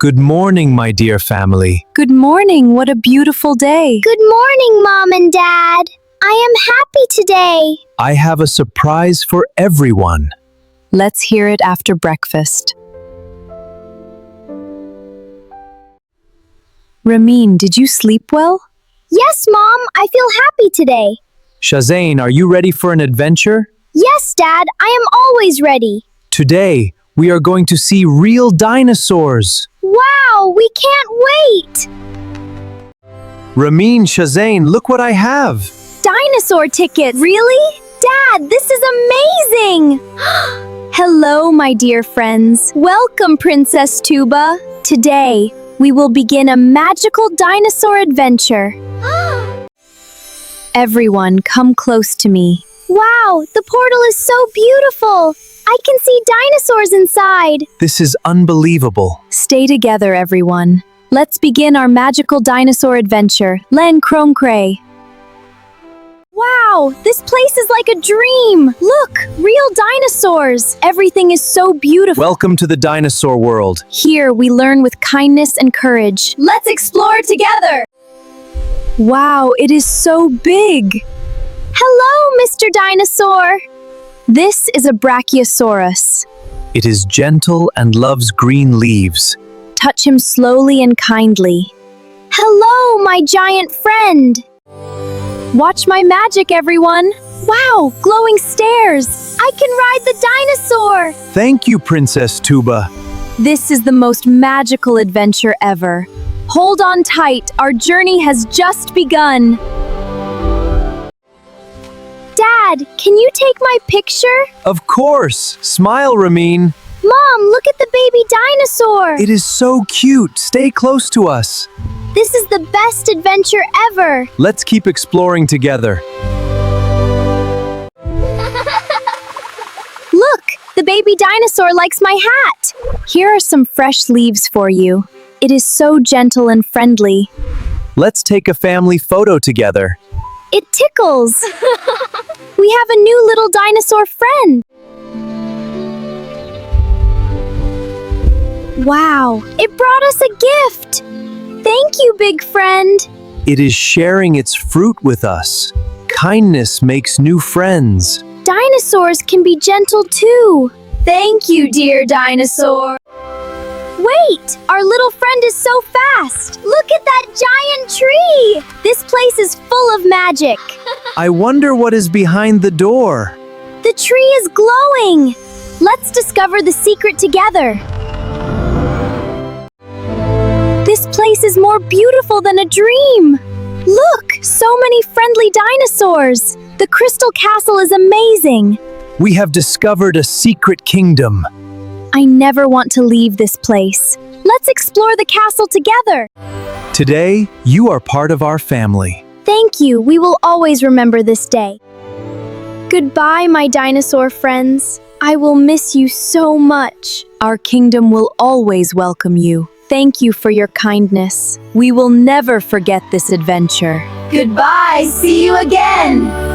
Good morning, my dear family. Good morning, what a beautiful day. Good morning, Mom and Dad. I am happy today. I have a surprise for everyone. Let's hear it after breakfast. Rameen, did you sleep well? Yes, Mom, I feel happy today. Shahzain, are you ready for an adventure? Yes, Dad, I am always ready. Today, we are going to see real dinosaurs. Wow, we can't wait! Rameen, Shahzain, look what I have. Dinosaur tickets! Really? Dad, this is amazing! Hello, my dear friends. Welcome, Princess Tuba. Today, we will begin a magical dinosaur adventure. Everyone, come close to me. Wow, the portal is so beautiful! I can see dinosaurs inside! This is unbelievable. Stay together, everyone. Let's begin our magical dinosaur adventure. Len Chrome Cray. Wow, this place is like a dream! Look, real dinosaurs! Everything is so beautiful. Welcome to the dinosaur world. Here, we learn with kindness and courage. Let's explore together! Wow, it is so big! Hello, Mr. Dinosaur! This is a Brachiosaurus. It is gentle and loves green leaves. Touch him slowly and kindly. Hello, my giant friend! Watch my magic, everyone! Wow, glowing stairs! I can ride the dinosaur! Thank you, Princess Tuba. This is the most magical adventure ever. Hold on tight, our journey has just begun. Dad, can you take my picture? Of course. Smile, Rameen. Mom, look at the baby dinosaur! It is so cute. Stay close to us. This is the best adventure ever! Let's keep exploring together. Look, the baby dinosaur likes my hat! Here are some fresh leaves for you. It is so gentle and friendly. Let's take a family photo together. It tickles! We have a new little dinosaur friend! Wow, it brought us a gift! Thank you, big friend! It is sharing its fruit with us. Kindness makes new friends. Dinosaurs can be gentle too! Thank you, dear dinosaur! Wait! Our little friend is so fast! Look at that giant tree! This place is full of magic! I wonder what is behind the door. The tree is glowing! Let's discover the secret together! This place is more beautiful than a dream! Look! So many friendly dinosaurs! The Crystal Castle is amazing! We have discovered a secret kingdom. I never want to leave this place. Let's explore the castle together! Today, you are part of our family. Thank you, we will always remember this day. Goodbye, my dinosaur friends. I will miss you so much. Our kingdom will always welcome you. Thank you for your kindness. We will never forget this adventure. Goodbye, see you again!